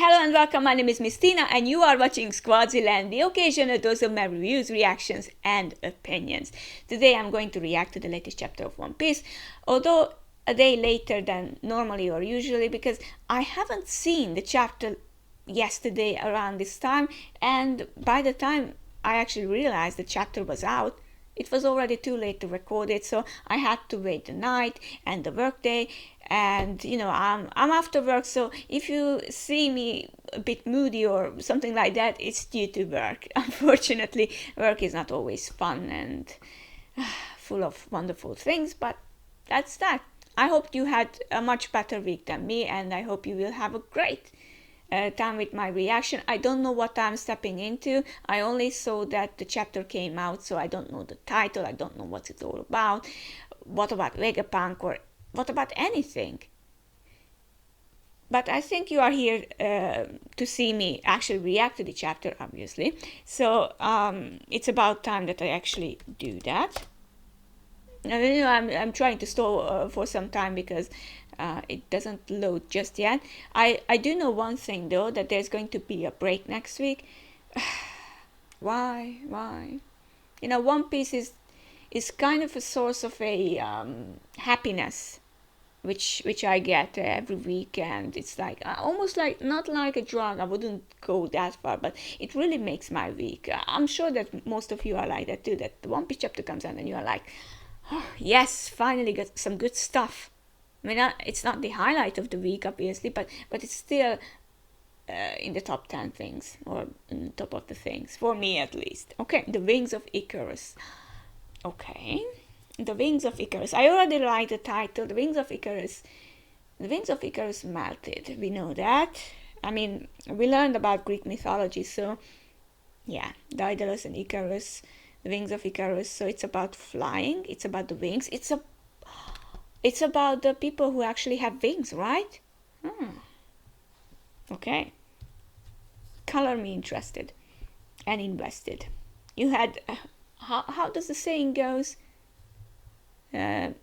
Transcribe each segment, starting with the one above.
Hello and welcome, my name is Miss Tina and you are watching Squadzyland, the occasional dose of my reviews, reactions and opinions. Today I'm going to react to the latest chapter of One Piece, although a day later than normally or usually because I haven't seen the chapter yesterday around this time, and by the time I actually realized the chapter was out, it was already too late to record it, so I had to wait the night and the workday. And I'm after work, so if you see me a bit moody or something like that, it's due to work. Unfortunately, work is not always fun and full of wonderful things, but that's that. I hope you had a much better week than me, and I hope you will have a great time with my reaction. I don't know what I'm stepping into. I only saw that the chapter came out, so I don't know the title. I don't know what it's all about. What about Vegapunk, or what about anything? But I think you are here to see me actually react to the chapter, obviously. So it's about time that I actually do that. I'm trying to stall for some time because it doesn't load just yet. I do know one thing though, that there's going to be a break next week. Why? One Piece is kind of a source of a happiness, which I get every week, and it's like almost like, not like a drug, I wouldn't go that far, but it really makes my week. I'm sure that most of you are like that too, that the One Piece chapter comes out and you are like, oh, yes, finally got some good stuff. I mean, it's not the highlight of the week, obviously, but it's still in the top 10 things, or in the top of the things, for me at least. Okay, The Wings of Icarus. Okay, The Wings of Icarus. I already like the title, The Wings of Icarus. The Wings of Icarus melted, we know that. I mean, we learned about Greek mythology, so yeah, Daedalus and Icarus, The Wings of Icarus. So it's about flying, it's about the wings, it's about the people who actually have wings, right? Okay. Color me interested and invested. You had, how does the saying goes? You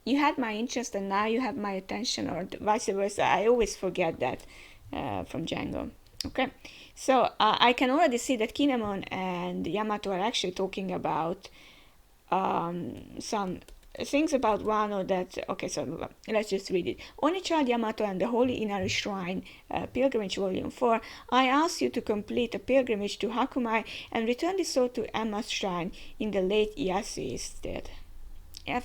had my interest and now you have my attention, or vice versa. I always forget that from Django. Okay, so I can already see that Kinemon and Yamato are actually talking about some things about Wano that, okay, so let's just read it. Only Child Yamato and the Holy Inari Shrine, Pilgrimage Volume 4. I ask you to complete a pilgrimage to Hakumai and return the soul to Emma's shrine in the late Yasui's stead. Yeah,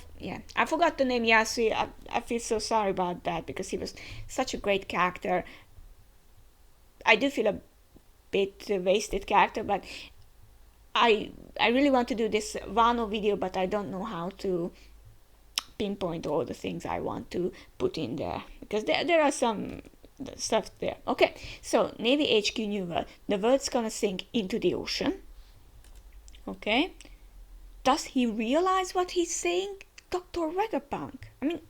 I forgot the name Yasui. I feel so sorry about that because he was such a great character. I do feel a bit wasted character, but I really want to do this Wano video, but I don't know how to pinpoint all the things I want to put in there, because there are some stuff there. Okay, so Navy HQ New World. The world's gonna sink into the ocean. Okay, does he realize what he's saying, Dr. Vegapunk? I mean,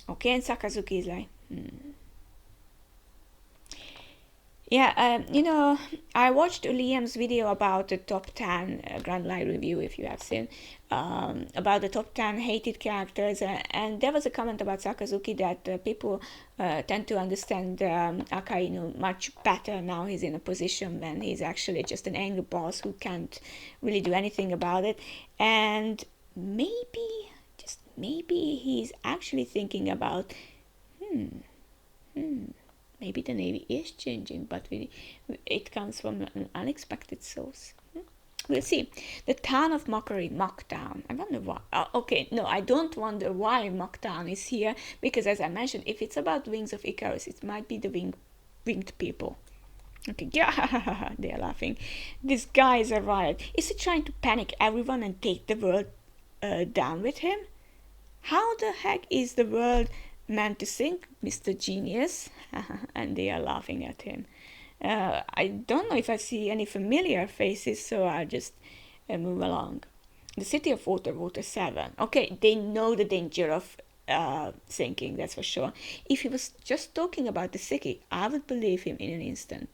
okay, and Sakazuki is like, Yeah, I watched Liam's video about the top 10 Grand Line review, if you have seen, about the top 10 hated characters, and there was a comment about Sakazuki that people tend to understand Akainu much better now he's in a position when he's actually just an angry boss who can't really do anything about it, and maybe, just maybe, he's actually thinking about, maybe the Navy is changing, but it comes from an unexpected source. We'll see. The town of mockery, Mocktown. I wonder why. Okay, no, I don't wonder why Mocktown is here, because as I mentioned, if it's about Wings of Icarus, it might be the winged people. Okay, yeah, they're laughing. This guy is a riot. Is he trying to panic everyone and take the world down with him? How the heck is the world meant to sink, Mr. Genius? And they are laughing at him. I don't know if I see any familiar faces, so I'll just move along. The city of Water 7. Okay, they know the danger of sinking, that's for sure. If he was just talking about the city, I would believe him in an instant.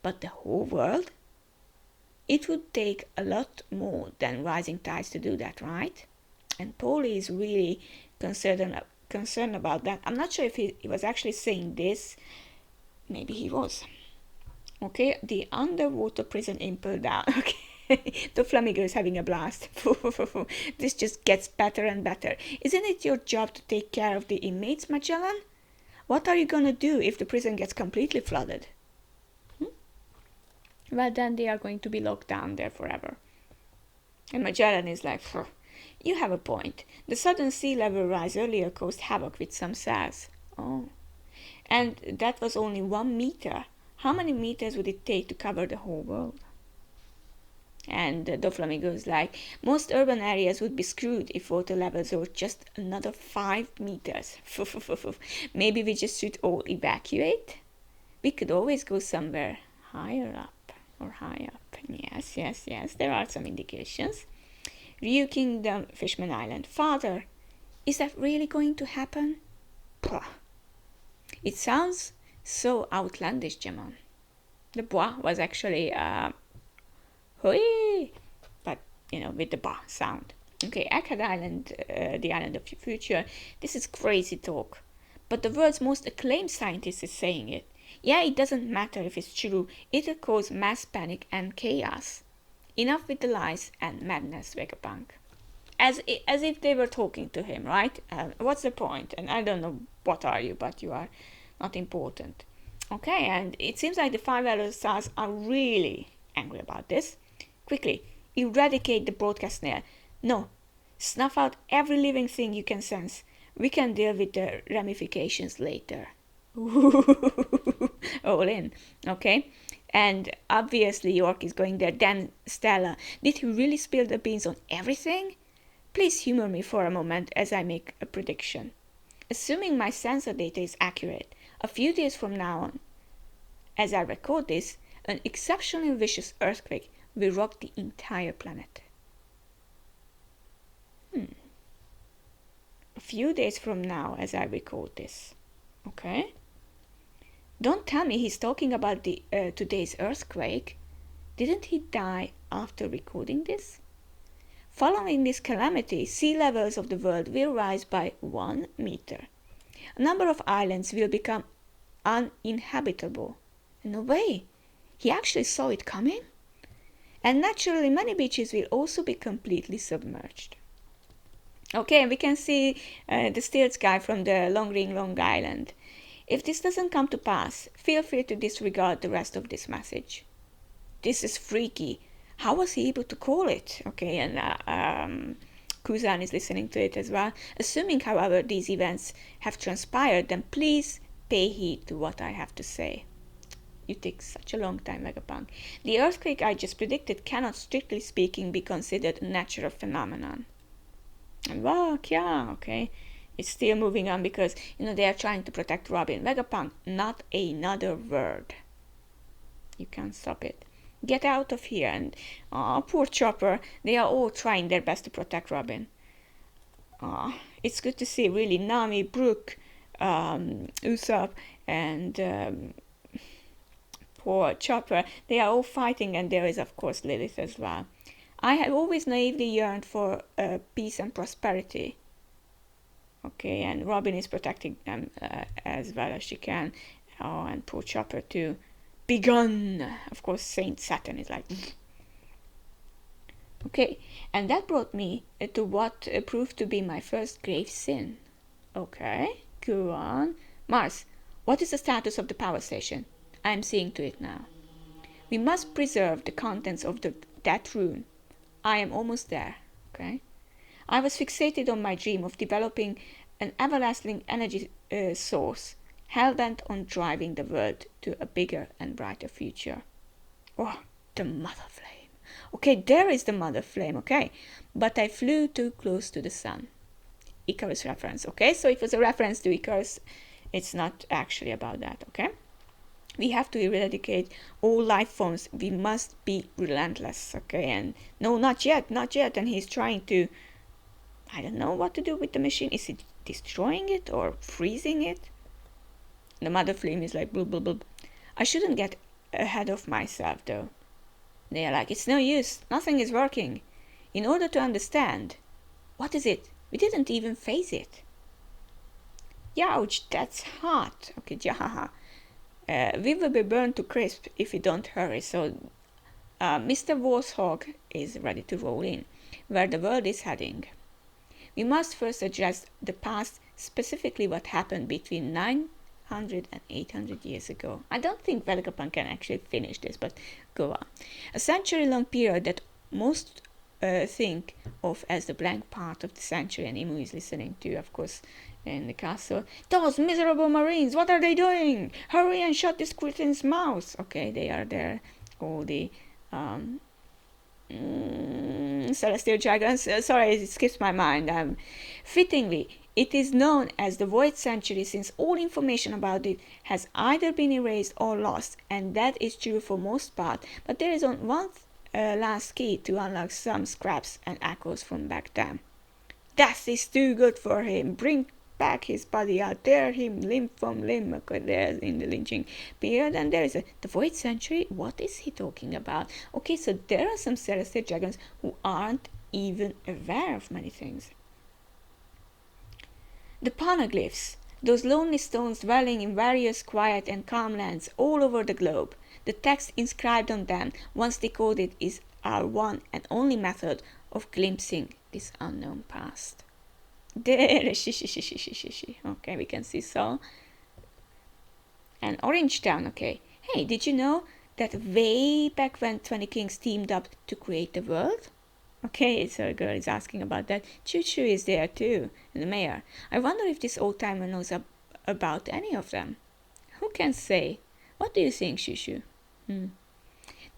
But the whole world? It would take a lot more than rising tides to do that, right? And Paulie is really concerned concerned about that. I'm not sure if he was actually saying this. Maybe he was. Okay, the underwater prison impelled down. Okay, the flamingo is having a blast. This just gets better and better. Isn't it your job to take care of the inmates, Magellan? What are you gonna do if the prison gets completely flooded? Well, then they are going to be locked down there forever. And Magellan is like, you have a point. The sudden sea level rise earlier caused havoc with some cells. Oh. And that was only 1 meter. How many meters would it take to cover the whole world? And Doflamingo is like, most urban areas would be screwed if water levels were just another 5 meters. Maybe we just should all evacuate? We could always go somewhere higher up. Or high up. Yes, there are some indications. Ryu Kingdom, Fishman Island. Father, is that really going to happen? Puh. It sounds so outlandish, Jamon. The bois was actually hoi, but with the ba sound. Okay, Akkad Island, the island of the future. This is crazy talk, but the world's most acclaimed scientist is saying it. Yeah, it doesn't matter if it's true. It'll cause mass panic and chaos. Enough with the lies and madness, Vegapunk. As if they were talking to him, right? What's the point? And I don't know what are you, but you are not important. Okay, and it seems like the 5 Elder Stars are really angry about this. Quickly, eradicate the broadcast snare. No, snuff out every living thing you can sense. We can deal with the ramifications later. All in, okay? And obviously York is going there. Then Stella, did he really spill the beans on everything? Please humor me for a moment as I make a prediction. Assuming my sensor data is accurate, a few days from now on, as I record this, an exceptionally vicious earthquake will rock the entire planet. A few days from now as I record this. Okay? Don't tell me he's talking about the today's earthquake. Didn't he die after recording this? Following this calamity, sea levels of the world will rise by 1 meter. A number of islands will become uninhabitable. No way! He actually saw it coming? And naturally, many beaches will also be completely submerged. Okay, we can see the still sky from the Long Ring Long Island. If this doesn't come to pass, feel free to disregard the rest of this message. This is freaky. How was he able to call it? Okay, and Kuzan is listening to it as well. Assuming, however, these events have transpired, then please pay heed to what I have to say. You take such a long time, Vegapunk. The earthquake I just predicted cannot, strictly speaking, be considered a natural phenomenon. And well, yeah, okay. It's still moving on because, they are trying to protect Robin. Vegapunk, not another word. You can't stop it. Get out of here. And, poor Chopper. They are all trying their best to protect Robin. It's good to see, really, Nami, Brooke, Usopp, and poor Chopper. They are all fighting, and there is, of course, Lilith as well. I have always naively yearned for peace and prosperity. Okay, and Robin is protecting them as well as she can. Oh, and poor Chopper too. Begone! Of course, Saint Saturn is like... Okay, and that brought me to what proved to be my first grave sin. Okay, go on. Mars, what is the status of the power station? I am seeing to it now. We must preserve the contents of that room. I am almost there, okay? I was fixated on my dream of developing an everlasting energy source, hell-bent on driving the world to a bigger and brighter future. Oh, the mother flame. Okay, there is the mother flame, okay? But I flew too close to the sun. Icarus reference, okay? So it was a reference to Icarus. It's not actually about that, okay? We have to eradicate all life forms. We must be relentless, okay? And no, not yet. And he's trying to, I don't know what to do with the machine. Is it destroying it or freezing it? The mother flame is like, blah, blah, blah. I shouldn't get ahead of myself, though. They are like, it's no use. Nothing is working. In order to understand, what is it? We didn't even face it. Ouch, that's hot. Okay, jahaha. We will be burned to crisp if we don't hurry. So Mr. Warthog is ready to roll in, where the world is heading. We must first address the past, specifically what happened between 900 and 800 years ago. I don't think Vegapunk can actually finish this, but go on. A century-long period that most think of as the blank part of the century, and Imu is listening to, of course, in the castle. Those miserable Marines, what are they doing? Hurry and shut this cretin's mouth. Okay, they are there, all the celestial dragons. Sorry, it skips my mind. Fittingly, it is known as the Void Century since all information about it has either been erased or lost, and that is true for most part. But there is one last key to unlock some scraps and echoes from back then. Death is too good for him. Bring back his body out. Tear him limb from limb. Okay, there's in the lynching period. And there is the Void Century. What is he talking about? Okay, so there are some celestial dragons who aren't even aware of many things. The poneglyphs, those lonely stones dwelling in various quiet and calm lands all over the globe. The text inscribed on them, once decoded, is our one and only method of glimpsing this unknown past. There, okay, we can see so. And Orange Town, okay. Hey, did you know that way back when 20 Kings teamed up to create the world? Okay, so a girl is asking about that. Choo Choo is there too, and the mayor. I wonder if this old timer knows about any of them. Who can say? What do you think, Choo Choo?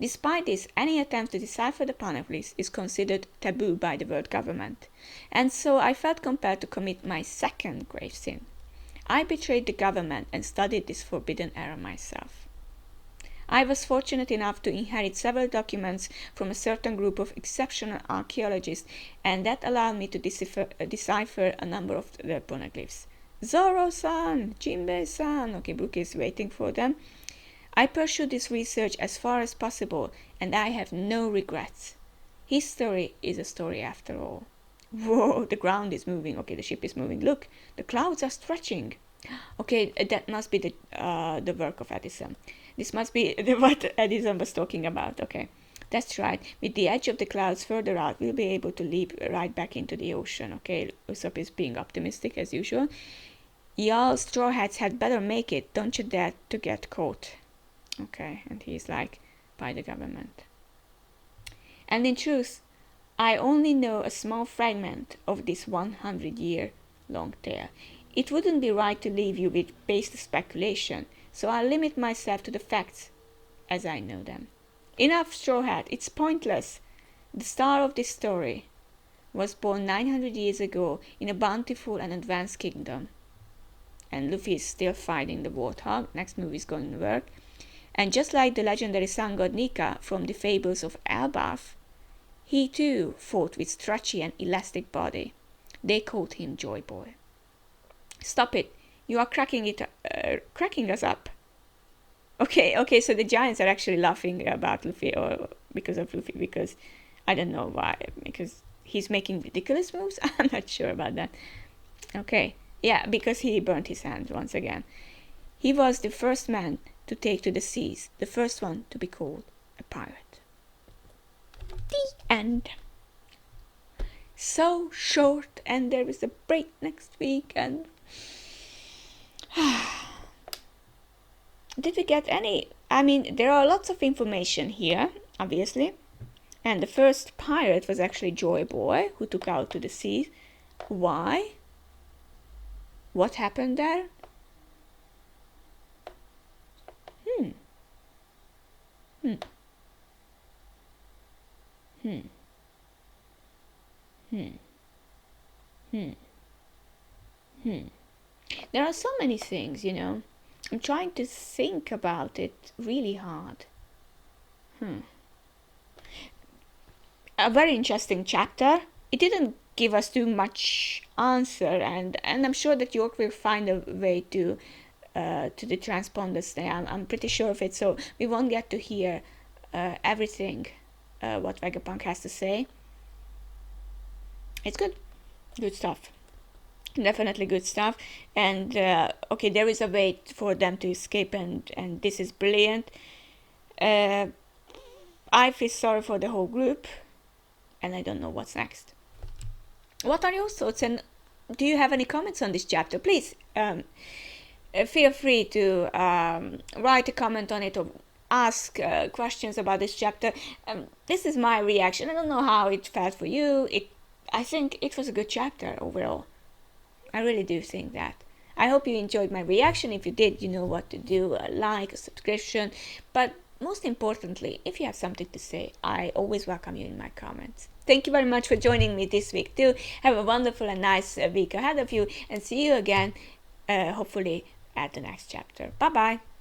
Despite this, any attempt to decipher the poneglyphs is considered taboo by the world government, and so I felt compelled to commit my second grave sin. I betrayed the government and studied this forbidden error myself. I was fortunate enough to inherit several documents from a certain group of exceptional archaeologists, and that allowed me to decipher a number of the poneglyphs. Zoro-san! Jinbei-san! Okay, Brooke is waiting for them. I pursued this research as far as possible, and I have no regrets. His story is a story after all. Whoa, the ground is moving. Okay, the ship is moving. Look, the clouds are stretching. Okay, that must be the work of Edison. This must be what Edison was talking about. Okay, that's right. With the edge of the clouds further out, we'll be able to leap right back into the ocean. Okay, Usopp is being optimistic as usual. Y'all straw hats had better make it. Don't you dare to get caught. Okay, and he's like, by the government. And in truth, I only know a small fragment of this 100-year-long tale. It wouldn't be right to leave you with based speculation, so I'll limit myself to the facts as I know them. Enough, Straw Hat, it's pointless. The star of this story was born 900 years ago in a bountiful and advanced kingdom. And Luffy is still fighting the Warthog. Next movie is going to work. And just like the legendary sun god Nika from the fables of Elbaf, he too fought with stretchy and elastic body. They called him Joy Boy. Stop it! You are cracking us up. Okay, so the giants are actually laughing about Luffy, or because of Luffy, because I don't know why, because he's making ridiculous moves. I'm not sure about that. Okay, yeah, because he burnt his hand once again. He was the first man to take to the seas, the first one to be called a pirate. The end. So short, and there is a break next week, and did we get any? I mean, there are lots of information here, obviously, and the first pirate was actually Joy Boy, who took out to the sea. Why? What happened there? There are so many things, you know. I'm trying to think about it really hard. A very interesting chapter. It didn't give us too much answer, and I'm sure that York will find a way to the transponders there. I'm pretty sure of it, so we won't get to hear everything what Vegapunk has to say. It's good stuff. Definitely good stuff. And okay, there is a way for them to escape, and this is brilliant. I feel sorry for the whole group, and I don't know what's next. What are your thoughts, and do you have any comments on this chapter? Please feel free to write a comment on it or ask questions about this chapter. This is my reaction. I don't know how it felt for you. I think it was a good chapter overall. I really do think that. I hope you enjoyed my reaction. If you did, you know what to do. A like, a subscription. But most importantly, if you have something to say, I always welcome you in my comments. Thank you very much for joining me this week too. Have a wonderful and nice week ahead of you, and see you again, hopefully, at the next chapter. Bye bye.